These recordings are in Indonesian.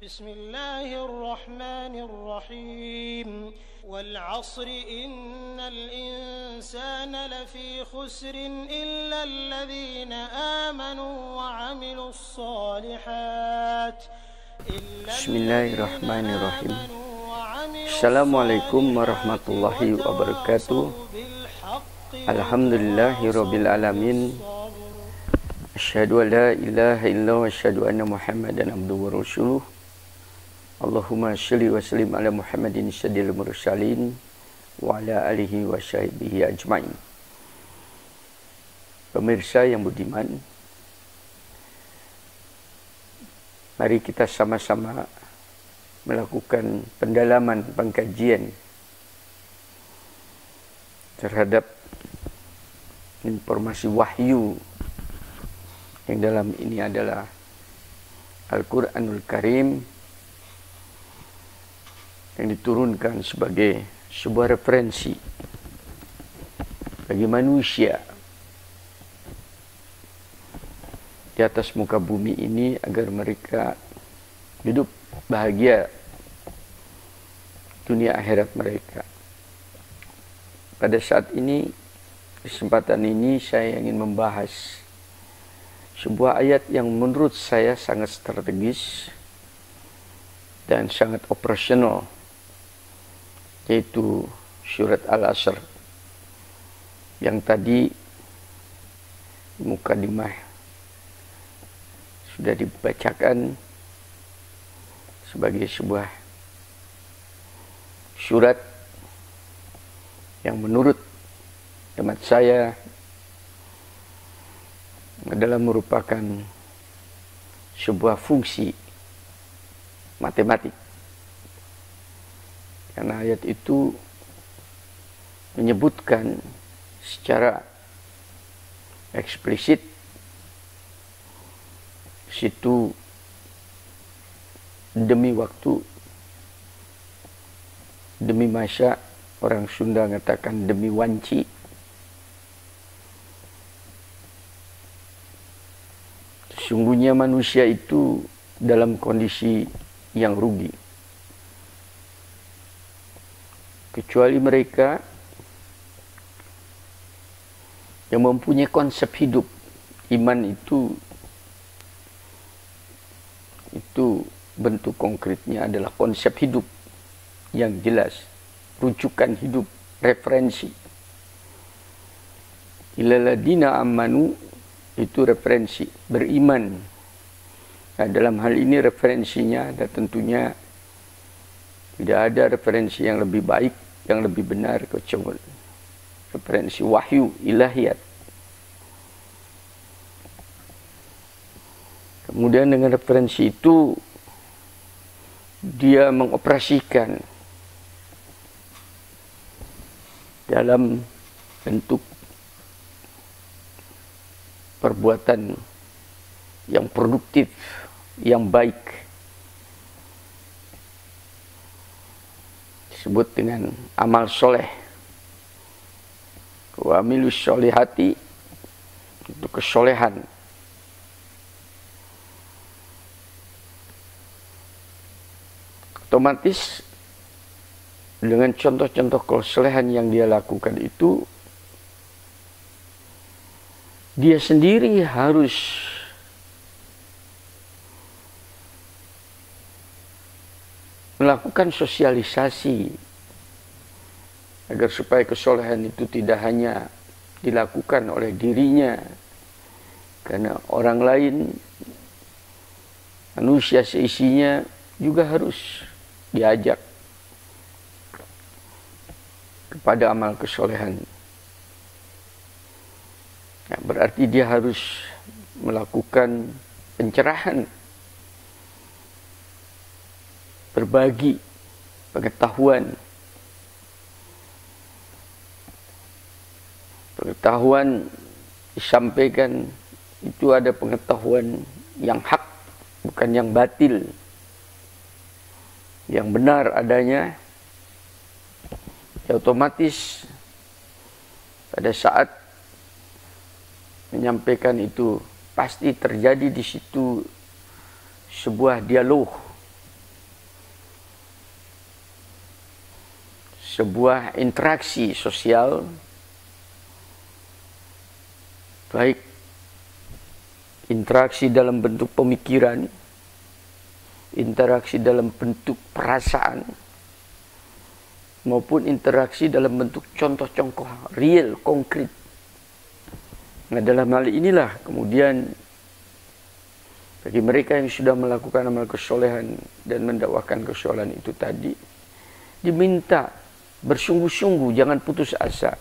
بسم الله الرحمن الرحيم والعصر إن الإنسان لفي خسر إلا الذين آمنوا وعملوا الصالحات بسم الله الرحمن الرحيم. Assalamualaikum warahmatullahi wabarakatuh. Alhamdulillahirabbil alamin. Asyhadu an la ilaha illallah wa asyhadu anna Muhammadan abduhu wa rasuluh. Allahumma shalli wa sallim ala Muhammadin sayyidil mursalin wa ala alihi wa sahbihi ajmain. Pemirsa yang budiman, mari kita sama-sama melakukan pendalaman pengkajian terhadap informasi wahyu yang dalam ini adalah Al-Quranul Karim yang diturunkan sebagai sebuah referensi bagi manusia di atas muka bumi ini agar mereka hidup bahagia dunia akhirat mereka. Pada saat ini, kesempatan ini saya ingin membahas sebuah ayat yang menurut saya sangat strategis dan sangat operasional, yaitu surat Al-Asr yang tadi mukadimah sudah dibacakan sebagai sebuah surat yang menurut hemat saya adalah merupakan sebuah fungsi matematik, karena ayat itu menyebutkan secara eksplisit situ demi waktu, demi masa, orang Sunda mengatakan demi wanci, sesungguhnya manusia itu dalam kondisi yang rugi, kecuali mereka yang mempunyai konsep hidup. Iman itu bentuk konkretnya adalah konsep hidup yang jelas, rujukan hidup, referensi. Ilaladina amanu itu referensi, beriman. Nah, dalam hal ini referensinya ada, tentunya tidak ada referensi yang lebih baik, yang lebih benar kecuali referensi wahyu ilahiyat. Kemudian dengan referensi itu dia mengoperasikan dalam bentuk perbuatan yang produktif, yang baik, disebut dengan amal soleh. Wa amilus solihati itu kesolehan. Otomatis dengan contoh-contoh kesolehan yang dia lakukan itu, dia sendiri harus melakukan sosialisasi agar supaya kesolehan itu tidak hanya dilakukan oleh dirinya, karena orang lain, manusia seisinya juga harus diajak kepada amal kesolehan. Nah, berarti dia harus melakukan pencerahan, berbagi pengetahuan. Pengetahuan disampaikan itu ada pengetahuan yang hak, bukan yang batil, yang benar adanya. Ya, otomatis pada saat menyampaikan itu pasti terjadi di situ sebuah dialog sebuah interaksi sosial, baik interaksi dalam bentuk pemikiran, interaksi dalam bentuk perasaan, maupun interaksi dalam bentuk contoh-contoh real, konkret. Nah, dalam hal inilah kemudian bagi mereka yang sudah melakukan amal kesolehan dan mendakwakan kesolehan itu tadi, diminta bersungguh-sungguh, jangan putus asa.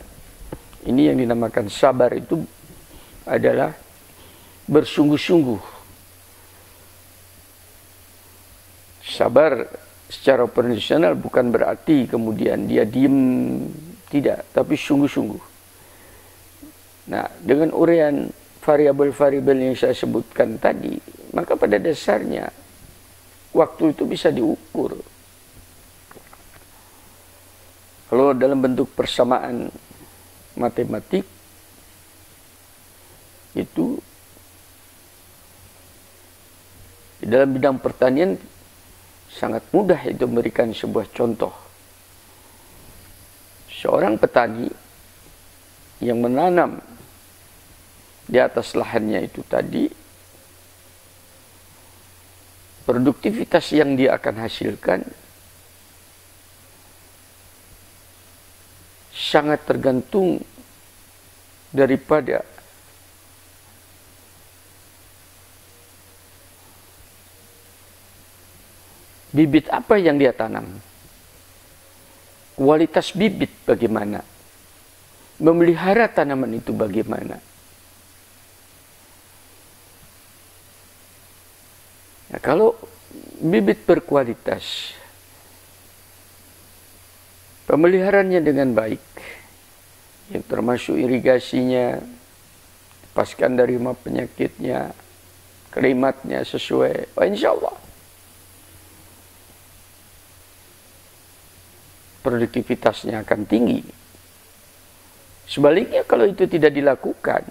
Ini yang dinamakan sabar, itu adalah bersungguh-sungguh. Sabar secara operasional bukan berarti kemudian dia diem, tidak, tapi sungguh-sungguh. Nah, dengan uraian variabel-variabel yang saya sebutkan tadi, maka pada dasarnya waktu itu bisa diukur. Kalau dalam bentuk persamaan matematik, itu di dalam bidang pertanian sangat mudah itu memberikan sebuah contoh. Seorang petani yang menanam di atas lahannya itu tadi, produktivitas yang dia akan hasilkan sangat tergantung daripada bibit apa yang dia tanam, kualitas bibit bagaimana, memelihara tanaman itu bagaimana. Nah, kalau bibit berkualitas, pemeliharaannya dengan baik, yang termasuk irigasinya, lepaskan dari penyakitnya, klimatnya sesuai, insya Allah produktivitasnya akan tinggi. Sebaliknya kalau itu tidak dilakukan,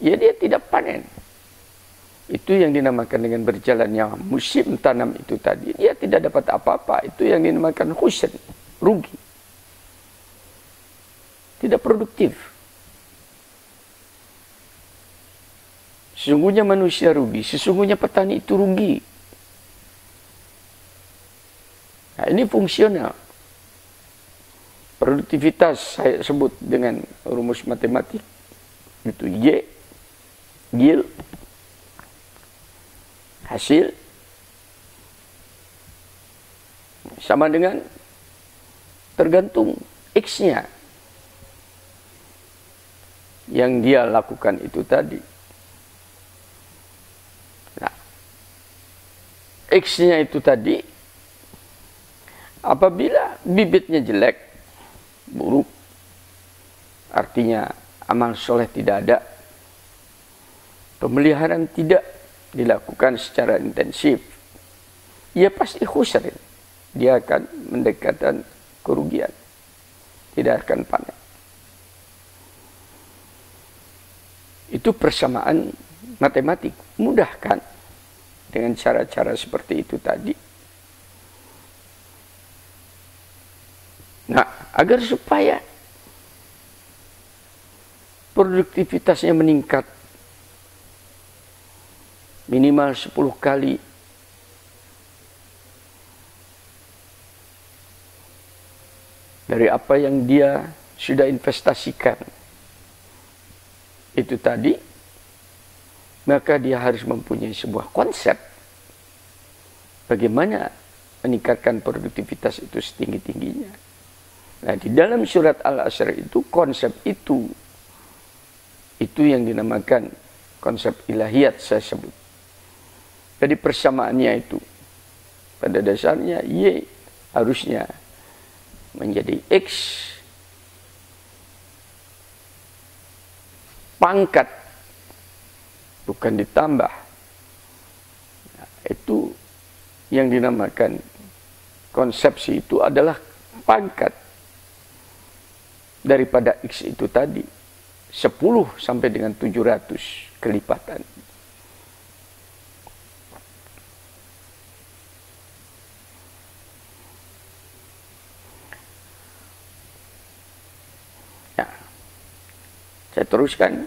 ya dia tidak panen. Itu yang dinamakan dengan berjalannya musim tanam itu tadi. Dia tidak dapat apa-apa. Itu yang dinamakan khusn, rugi. Tidak produktif. Sesungguhnya manusia rugi, sesungguhnya petani itu rugi. Nah, ini fungsional. Produktivitas saya sebut dengan rumus matematik. Itu Y, yield, hasil, sama dengan tergantung X-nya yang dia lakukan itu tadi. Nah, X-nya itu tadi, apabila bibitnya jelek, buruk, artinya amal soleh tidak ada, pemeliharaan tidak dilakukan secara intensif, ia pasti khusr. Dia akan mendekatkan kerugian, tidak akan panen. Itu persamaan matematik, mudah kan dengan cara-cara seperti itu tadi. Nah, agar supaya produktivitasnya meningkat minimal 10 kali dari apa yang dia sudah investasikan itu tadi, maka dia harus mempunyai sebuah konsep bagaimana meningkatkan produktivitas itu setinggi-tingginya. Nah, di dalam surat Al-Asr itu konsep itu yang dinamakan konsep ilahiyat saya sebut. Jadi persamaannya itu pada dasarnya Y harusnya menjadi X pangkat, bukan ditambah. Nah, itu yang dinamakan konsepsi itu adalah pangkat daripada X itu tadi 10 sampai dengan 700 kelipatan. Saya teruskan.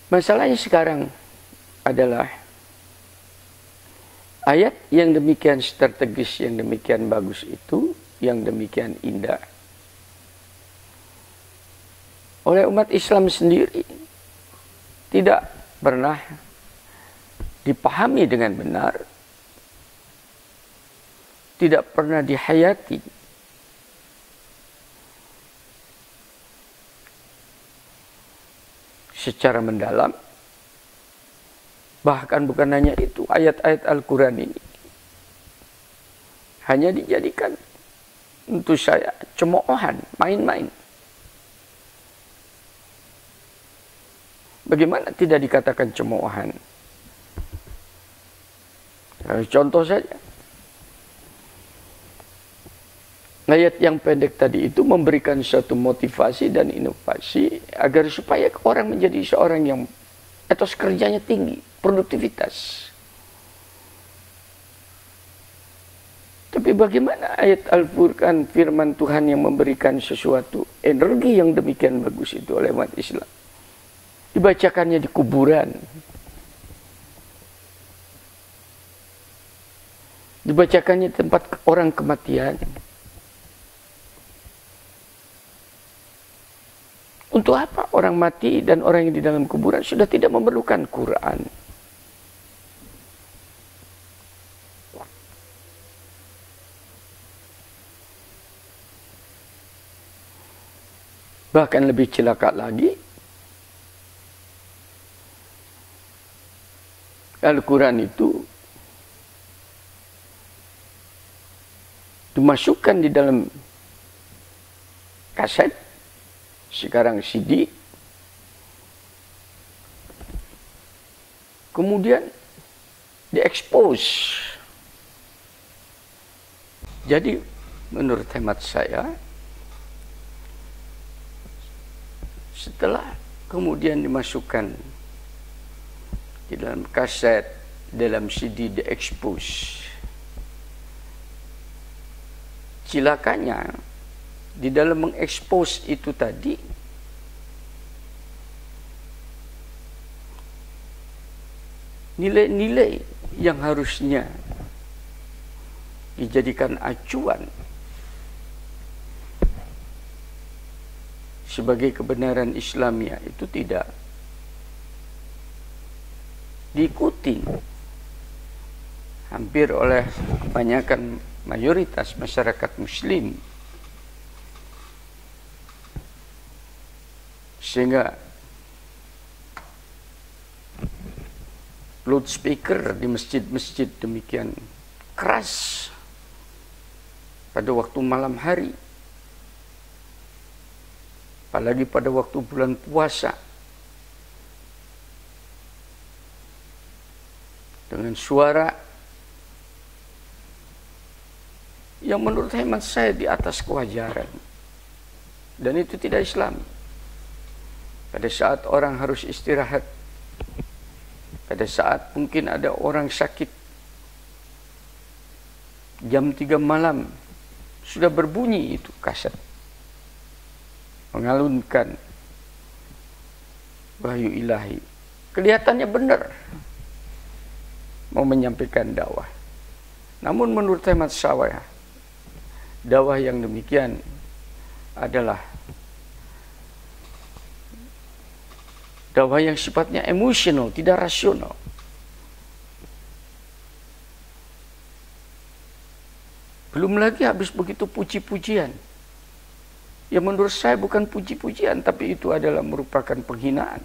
Masalahnya sekarang adalah ayat yang demikian strategis, yang demikian bagus itu, yang demikian indah, oleh umat Islam sendiri tidak pernah dipahami dengan benar, tidak pernah dihayati. Secara mendalam. Bahkan bukan hanya itu, ayat-ayat Al-Quran ini hanya dijadikan untuk saya cemoohan, main-main. Bagaimana tidak dikatakan cemoohan? Contoh saja. Ayat yang pendek tadi itu memberikan suatu motivasi dan inovasi agar supaya orang menjadi seorang yang etos kerjanya tinggi, produktivitas. Tapi bagaimana ayat Al-Furqan, firman Tuhan yang memberikan sesuatu energi yang demikian bagus itu oleh umat Islam, dibacakannya di kuburan, dibacakannya di tempat orang kematian. Untuk apa orang mati dan orang yang di dalam kuburan sudah tidak memerlukan Quran? Bahkan lebih celaka lagi, Al-Quran itu dimasukkan di dalam kaset, sekarang CD, kemudian diekspos. Jadi menurut hemat saya, setelah kemudian dimasukkan di dalam kaset, dalam CD, diekspos, cilakanya di dalam mengekspos itu tadi, nilai-nilai yang harusnya dijadikan acuan sebagai kebenaran Islamiyah itu tidak diikuti hampir oleh kebanyakan mayoritas masyarakat Muslim. Sehingga loudspeaker di masjid-masjid demikian keras pada waktu malam hari, apalagi pada waktu bulan puasa, dengan suara yang menurut hemat saya di atas kewajaran, dan itu tidak Islam. Pada saat orang harus istirahat, pada saat mungkin ada orang sakit, jam 3 malam sudah berbunyi itu kaset, mengalunkan wahyu ilahi. Kelihatannya benar mau menyampaikan dakwah, namun menurut hemat saya, dakwah yang demikian adalah dakwah yang sifatnya emosional, tidak rasional. Belum lagi habis begitu puji-pujian. Ya menurut saya bukan puji-pujian, tapi itu adalah merupakan penghinaan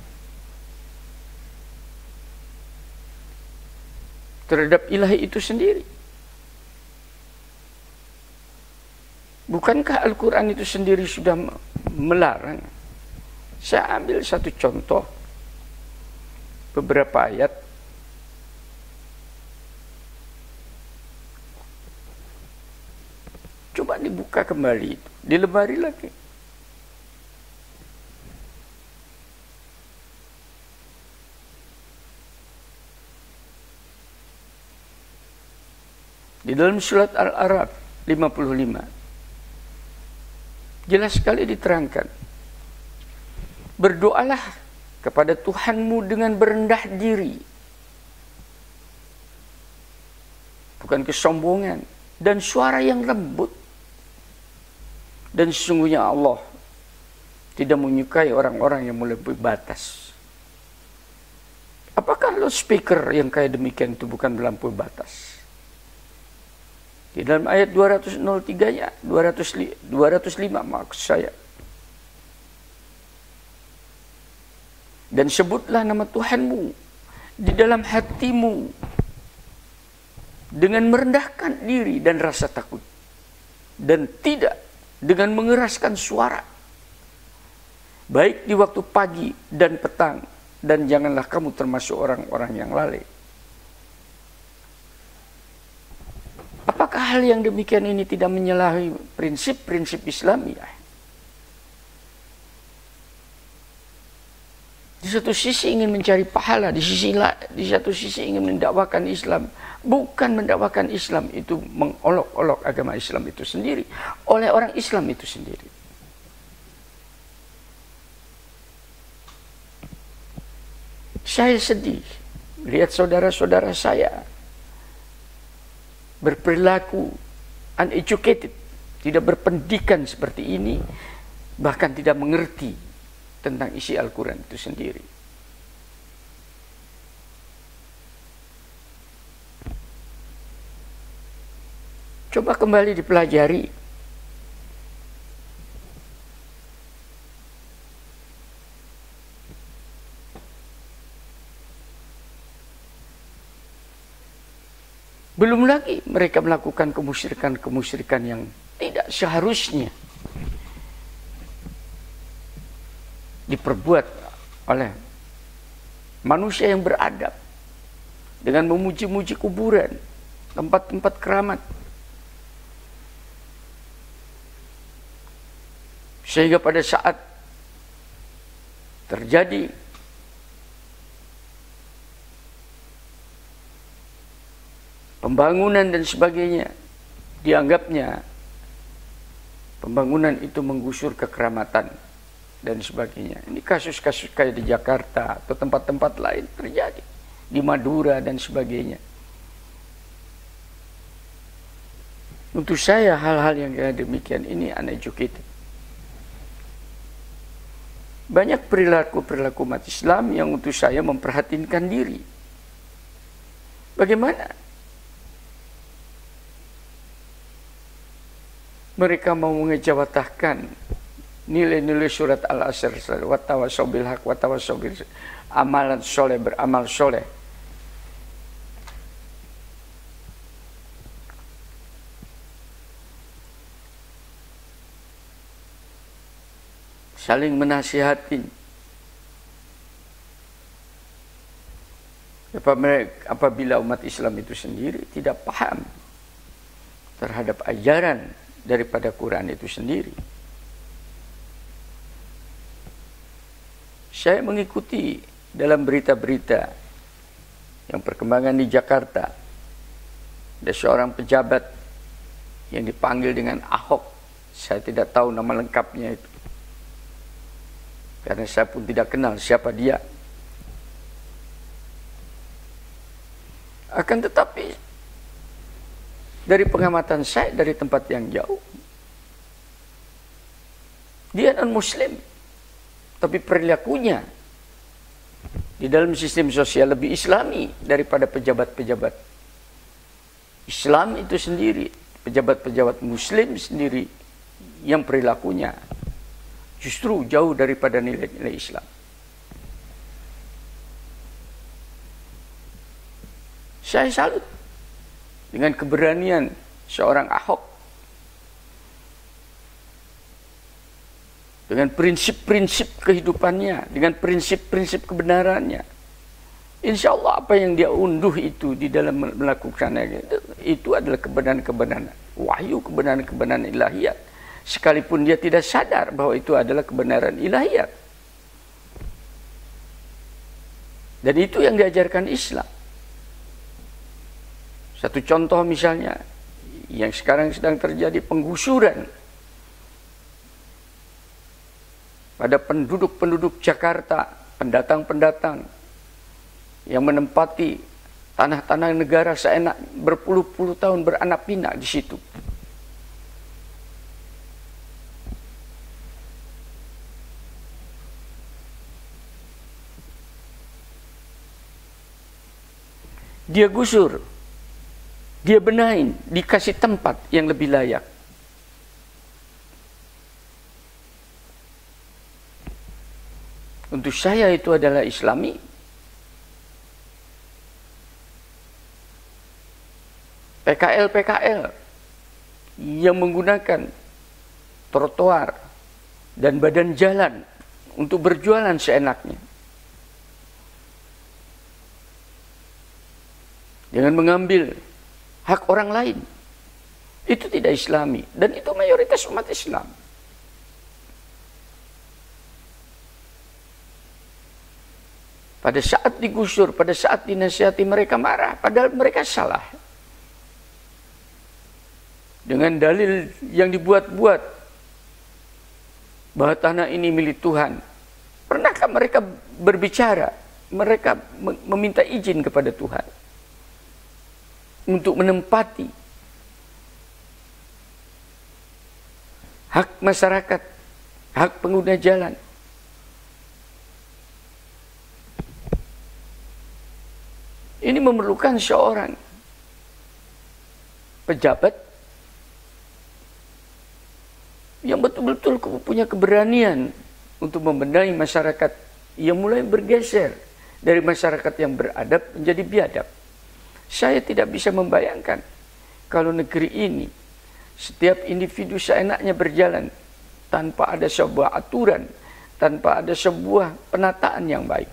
terhadap ilahi itu sendiri. Bukankah Al-Quran itu sendiri sudah melarang? Saya ambil satu contoh, beberapa ayat. Coba dibuka kembali itu, di lemari lagi. Di dalam surat Al-A'raf 55. Jelas sekali diterangkan. Berdoalah kepada Tuhanmu dengan berendah diri. Bukan kesombongan. Dan suara yang lembut. Dan sesungguhnya Allah tidak menyukai orang-orang yang melebihi batas. Apakah loudspeaker yang kayak demikian itu bukan melampaui batas? Di dalam ayat 203-nya, 205 maksud saya. Dan sebutlah nama Tuhanmu di dalam hatimu dengan merendahkan diri dan rasa takut. Dan tidak dengan mengeraskan suara. Baik di waktu pagi dan petang. Dan janganlah kamu termasuk orang-orang yang lalai. Apakah hal yang demikian ini tidak menyalahi prinsip-prinsip Islamiyah? Di satu sisi ingin mencari pahala, di satu sisi ingin mendakwakan Islam. Bukan mendakwakan Islam itu mengolok-olok agama Islam itu sendiri oleh orang Islam itu sendiri. Saya sedih lihat saudara-saudara saya berperilaku uneducated, tidak berpendidikan seperti ini, bahkan tidak mengerti tentang isi Al-Quran itu sendiri. Coba kembali dipelajari. Belum lagi mereka melakukan kemusyrikan-kemusyrikan yang tidak seharusnya diperbuat oleh manusia yang beradab dengan memuji-muji kuburan, tempat-tempat keramat. Sehingga pada saat terjadi pembangunan dan sebagainya, dianggapnya pembangunan itu menggusur kekeramatan dan sebagainya. Ini kasus-kasus kayak di Jakarta atau tempat-tempat lain terjadi, di Madura dan sebagainya. Untuk saya hal-hal yang kayak demikian ini uneducated. Banyak perilaku-perilaku umat Islam yang untuk saya memperhatinkan diri. Bagaimana mereka mau mengejawantahkan nilai-nilai surat Al-Asr, wa tawassaw bil haq wa tawassaw bil amalan soleh, beramal soleh. Saling menasihati. Apabila umat Islam itu sendiri tidak paham terhadap ajaran daripada Quran itu sendiri. Saya mengikuti dalam berita-berita yang perkembangan di Jakarta. Ada seorang pejabat yang dipanggil dengan Ahok. Saya tidak tahu nama lengkapnya itu. Karena saya pun tidak kenal siapa dia. Akan tetapi dari pengamatan saya dari tempat yang jauh, dia non-Muslim, tapi perilakunya di dalam sistem sosial lebih Islami daripada pejabat-pejabat Islam itu sendiri, pejabat-pejabat Muslim sendiri yang perilakunya justru jauh daripada nilai-nilai Islam. Saya salut dengan keberanian seorang Ahok, dengan prinsip-prinsip kehidupannya, dengan prinsip-prinsip kebenarannya. Insya Allah apa yang dia unduh itu di dalam melakukannya itu adalah kebenaran-kebenaran wahyu, kebenaran-kebenaran ilahiyat, sekalipun dia tidak sadar bahwa itu adalah kebenaran ilahiyat. Dan itu yang diajarkan Islam. Satu contoh misalnya, yang sekarang sedang terjadi penggusuran pada penduduk-penduduk Jakarta, pendatang-pendatang yang menempati tanah-tanah negara seenak berpuluh-puluh tahun beranak pinak di situ. Dia gusur, dia benahin, dikasih tempat yang lebih layak. Untuk saya itu adalah Islami. PKL yang menggunakan trotoar dan badan jalan untuk berjualan seenaknya, dengan mengambil hak orang lain, itu tidak Islami, dan itu mayoritas umat Islam. Pada saat digusur, pada saat dinasihati, mereka marah, padahal mereka salah. Dengan dalil yang dibuat-buat bahwa tanah ini milik Tuhan. Pernahkah mereka berbicara, mereka meminta izin kepada Tuhan untuk menempati hak masyarakat, hak pengguna jalan? Ini memerlukan seorang pejabat yang betul-betul punya keberanian untuk membenahi masyarakat yang mulai bergeser dari masyarakat yang beradab menjadi biadab. Saya tidak bisa membayangkan kalau negeri ini setiap individu seenaknya berjalan tanpa ada sebuah aturan, tanpa ada sebuah penataan yang baik.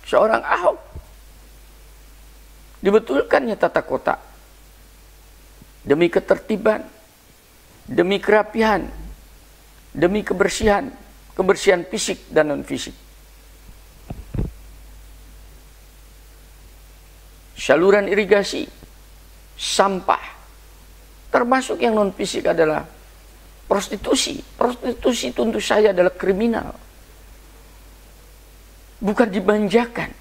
Seorang Ahok dibetulkannya tata kota demi ketertiban, demi kerapihan, demi kebersihan fisik dan non fisik. Saluran irigasi, sampah, termasuk yang non fisik adalah prostitusi. Prostitusi tentu saja adalah kriminal, bukan dimanjakan.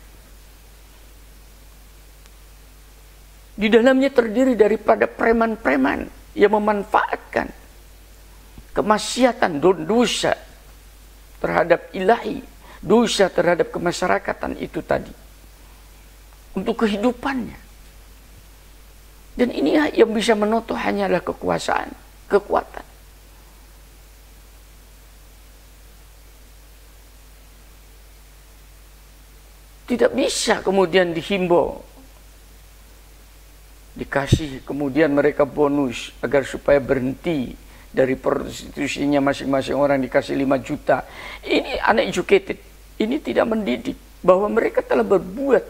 Di dalamnya terdiri daripada preman-preman yang memanfaatkan kemaksiatan, dosa terhadap ilahi, dosa terhadap kemasyarakatan itu tadi, untuk kehidupannya. Dan ini yang bisa menoto hanyalah kekuasaan, kekuatan. Tidak bisa kemudian dihimbau, dikasih kemudian mereka bonus agar supaya berhenti dari prostitusinya masing-masing orang, dikasih 5 juta. Ini uneducated. Ini tidak mendidik bahwa mereka telah berbuat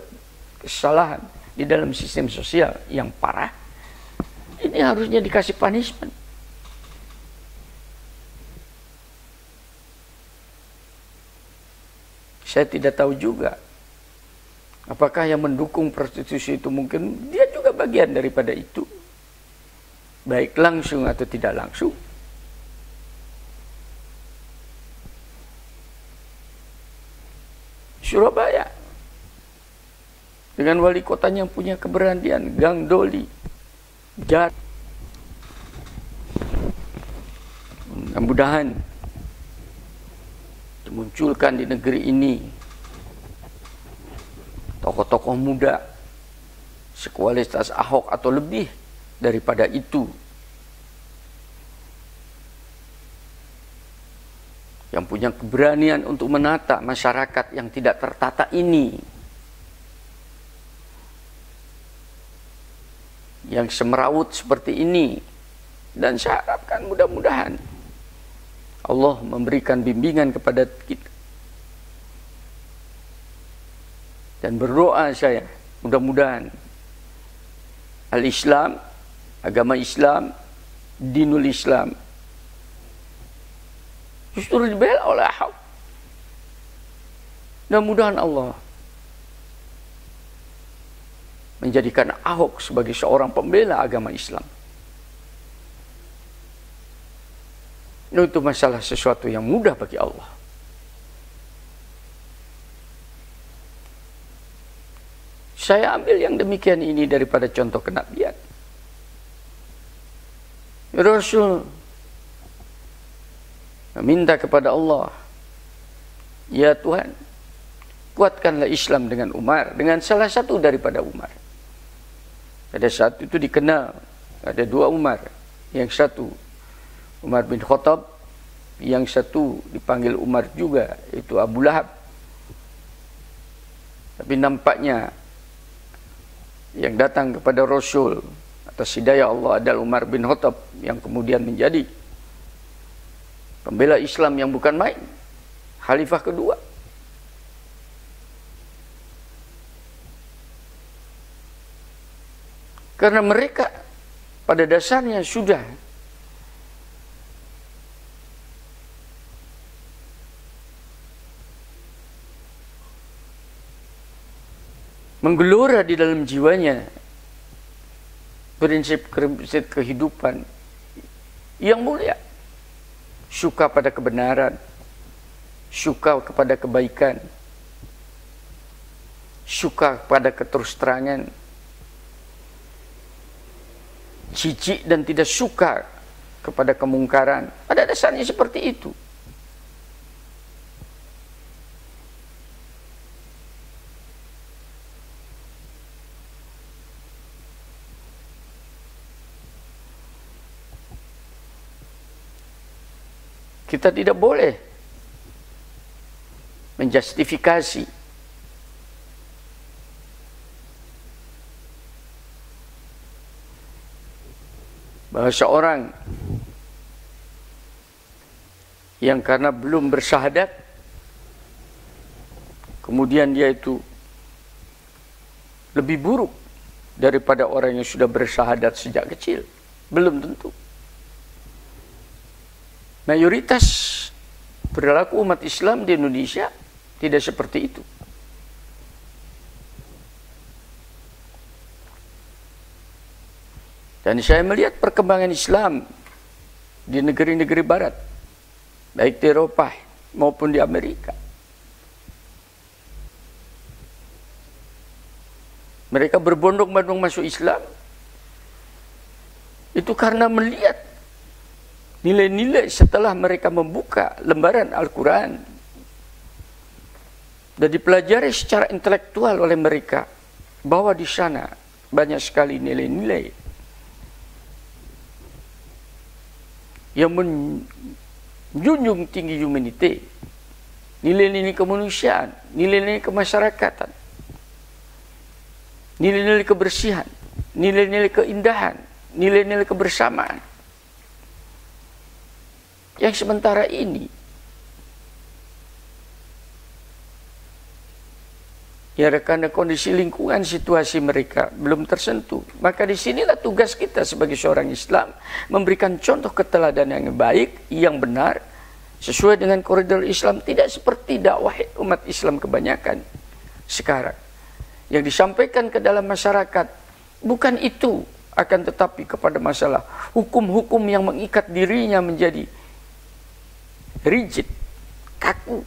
kesalahan di dalam sistem sosial yang parah. Ini harusnya dikasih punishment. Saya tidak tahu juga apakah yang mendukung prostitusi itu mungkin dia juga bagian daripada itu, baik langsung atau tidak langsung. Surabaya dengan wali kotanya yang punya keberanian, Gang Doli, mudah-mudahan dimunculkan di negeri ini tokoh-tokoh muda sekualitas Ahok atau lebih daripada itu, yang punya keberanian untuk menata masyarakat yang tidak tertata ini, yang semerawut seperti ini. Dan saya harapkan mudah-mudahan Allah memberikan bimbingan kepada kita. Dan berdoa saya, mudah-mudahan al-Islam, agama Islam, dinul Islam, justru dibela oleh Ahok. Dan mudah-mudahan Allah menjadikan Ahok sebagai seorang pembela agama Islam. Itu masalah sesuatu yang mudah bagi Allah. Saya ambil yang demikian ini daripada contoh kenabian. Rasul meminta kepada Allah, ya Tuhan, kuatkanlah Islam dengan Umar, dengan salah satu daripada Umar. Pada saat itu dikenal ada dua Umar, yang satu Umar bin Khattab, yang satu dipanggil Umar juga, itu Abu Lahab. Tapi nampaknya yang datang kepada Rasul atas hidayah Allah adalah Umar bin Khattab, yang kemudian menjadi pembela Islam yang bukan main, khalifah kedua. Karena mereka pada dasarnya sudah menggelora di dalam jiwanya prinsip kehidupan yang mulia, suka pada kebenaran, suka kepada kebaikan, suka kepada keterus-terangan, jijik dan tidak suka kepada kemungkaran. Pada dasarnya seperti itu. Kita tidak boleh menjustifikasi bahwa seorang yang karena belum bersyahadat kemudian dia itu lebih buruk daripada orang yang sudah bersyahadat sejak kecil. Belum tentu. Mayoritas perilaku umat Islam di Indonesia tidak seperti itu. Dan saya melihat perkembangan Islam di negeri-negeri barat, baik di Eropa maupun di Amerika. Mereka berbondong-bondong masuk Islam itu karena melihat nilai-nilai setelah mereka membuka lembaran Al-Quran dan dipelajari secara intelektual oleh mereka, bahwa di sana banyak sekali nilai-nilai yang menjunjung tinggi humanity, nilai-nilai kemanusiaan, nilai-nilai kemasyarakatan, nilai-nilai kebersihan, nilai-nilai keindahan, nilai-nilai kebersamaan. Yang sementara ini ya karena kondisi lingkungan, situasi mereka belum tersentuh. Maka disinilah tugas kita sebagai seorang Islam, memberikan contoh keteladanan yang baik, yang benar, sesuai dengan koridor Islam. Tidak seperti dakwah umat Islam kebanyakan sekarang, yang disampaikan ke dalam masyarakat bukan itu, akan tetapi kepada masalah hukum-hukum yang mengikat dirinya menjadi rigid, kaku.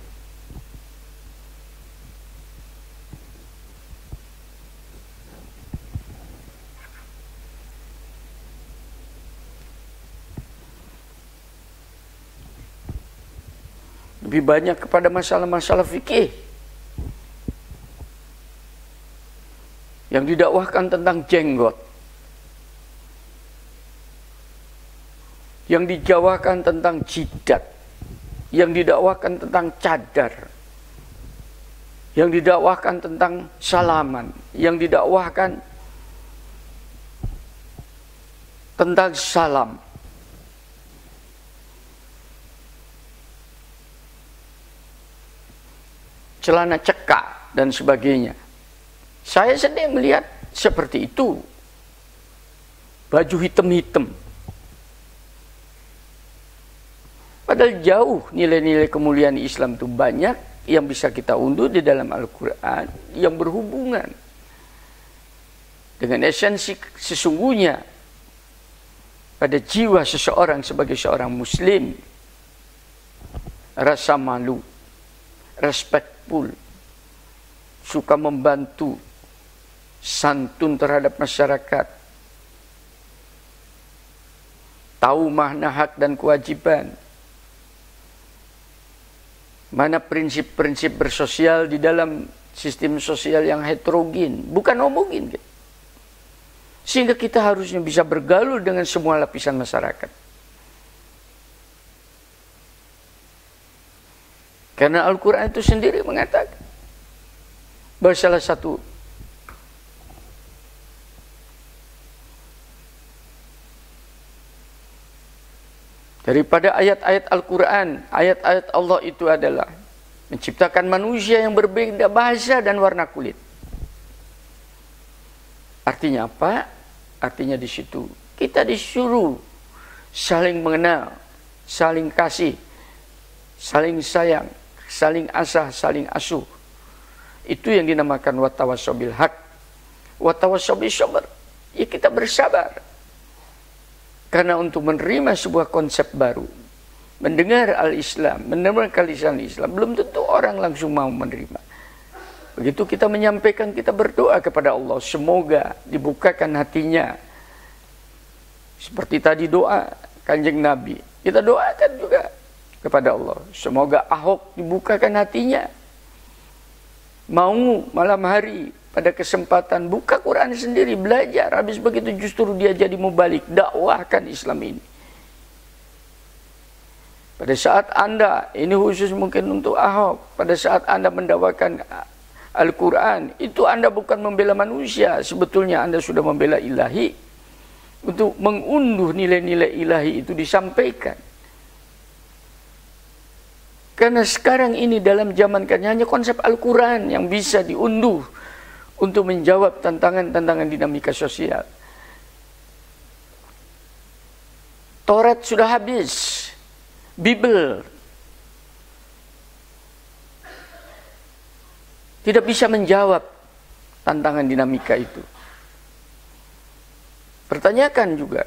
Lebih banyak kepada masalah-masalah fikih yang didakwahkan tentang jenggot, yang dijawabkan tentang jidat, yang didakwakan tentang cadar, yang didakwakan tentang salaman, yang didakwakan tentang salam. Celana cekak dan sebagainya. Saya sedang melihat seperti itu. Baju hitam-hitam. Padahal jauh nilai-nilai kemuliaan Islam itu banyak yang bisa kita unduh di dalam Al-Quran yang berhubungan dengan esensi sesungguhnya pada jiwa seseorang sebagai seorang muslim rasa malu, respectful, suka membantu, santun terhadap masyarakat, tahu makna hak dan kewajiban, mana prinsip-prinsip bersosial di dalam sistem sosial yang heterogen, bukan homogen. Sehingga kita harusnya bisa bergaul dengan semua lapisan masyarakat. Karena Al-Quran itu sendiri mengatakan bahwa salah satu daripada ayat-ayat Al-Quran, ayat-ayat Allah itu adalah menciptakan manusia yang berbeda bahasa dan warna kulit. Artinya apa? Artinya di situ kita disuruh saling mengenal, saling kasih, saling sayang, saling asah, saling asuh. Itu yang dinamakan watawassaw bil haq, watawassaw bis sabr. Ya, kita bersabar. Karena untuk menerima sebuah konsep baru, mendengar al-Islam, mendengar kalisan Islam, belum tentu orang langsung mau menerima. Begitu kita menyampaikan, kita berdoa kepada Allah, semoga dibukakan hatinya. Seperti tadi doa Kanjeng Nabi, kita doakan juga kepada Allah, semoga Ahok dibukakan hatinya. Mau malam hari pada kesempatan buka Quran sendiri, belajar, habis begitu justru dia jadi mubalik, dakwahkan Islam ini. Pada saat Anda, ini khusus mungkin untuk Ahok, pada saat Anda mendakwakan Al-Quran, itu Anda bukan membela manusia, sebetulnya Anda sudah membela ilahi, untuk mengunduh nilai-nilai ilahi itu disampaikan. Karena sekarang ini dalam zaman kan hanya konsep Al-Quran yang bisa diunduh untuk menjawab tantangan-tantangan dinamika sosial. Taurat sudah habis, Bible tidak bisa menjawab tantangan dinamika itu. Pertanyakan juga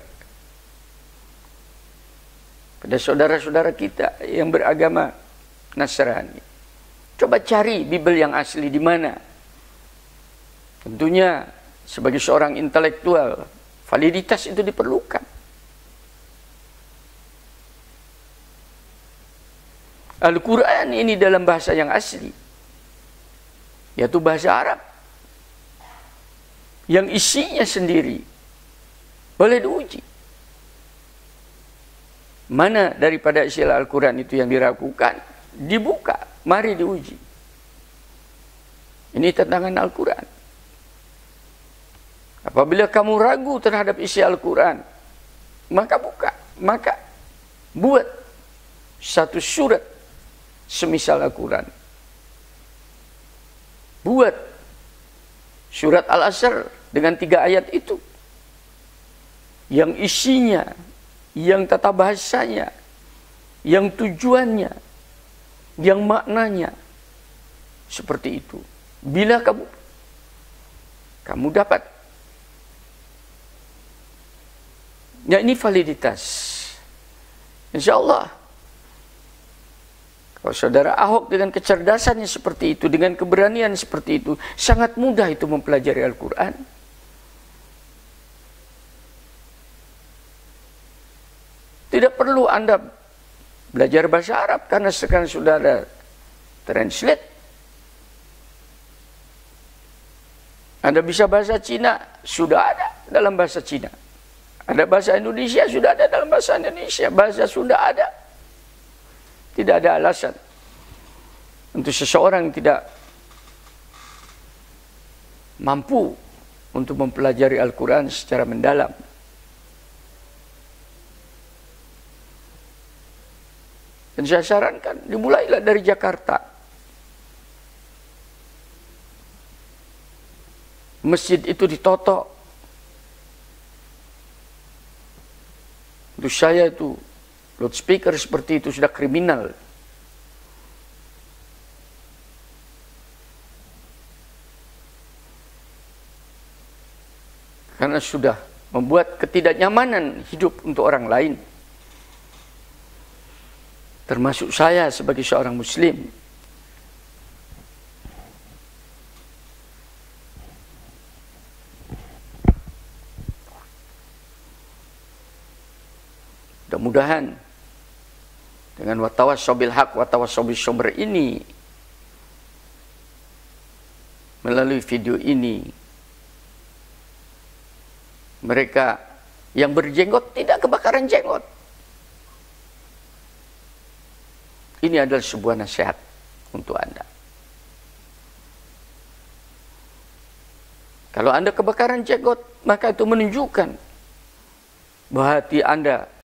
pada saudara-saudara kita yang beragama Nasrani. Coba cari Bible yang asli di mana. Tentunya sebagai seorang intelektual, validitas itu diperlukan. Al-Quran ini dalam bahasa yang asli, yaitu bahasa Arab, yang isinya sendiri boleh diuji. Mana daripada istilah Al-Quran itu yang diragukan, dibuka, mari diuji. Ini tantangan Al-Quran. Apabila kamu ragu terhadap isi Al-Quran, maka buka, maka buat satu surat semisal Al-Quran. Buat surat Al-Asr dengan 3 ayat itu, yang isinya, yang tata bahasanya, yang tujuannya, yang maknanya seperti itu. Bila kamu dapat, ya ini validitas, insya Allah. Kalau saudara Ahok dengan kecerdasannya seperti itu, dengan keberanian seperti itu, sangat mudah itu mempelajari Al-Quran. Tidak perlu Anda belajar bahasa Arab, karena sekarang sudah ada translate. Anda bisa bahasa Cina, sudah ada dalam bahasa Cina. Ada bahasa Indonesia, sudah ada dalam bahasa Indonesia. Bahasa Sunda ada. Tidak ada alasan untuk seseorang tidak mampu untuk mempelajari Al-Quran secara mendalam. Dan saya sarankan, dimulailah dari Jakarta. Masjid itu ditotok. Untuk saya itu, loudspeaker seperti itu sudah kriminal. Karena sudah membuat ketidaknyamanan hidup untuk orang lain. termasuk saya sebagai seorang muslim, mudah-mudahan dengan watawassaw bil haq watawassaw bis sabr ini, melalui video ini, mereka yang berjenggot tidak kebakaran jenggot. Ini adalah sebuah nasihat untuk Anda. Kalau Anda kebakaran jenggot, maka itu menunjukkan bahwa hati Anda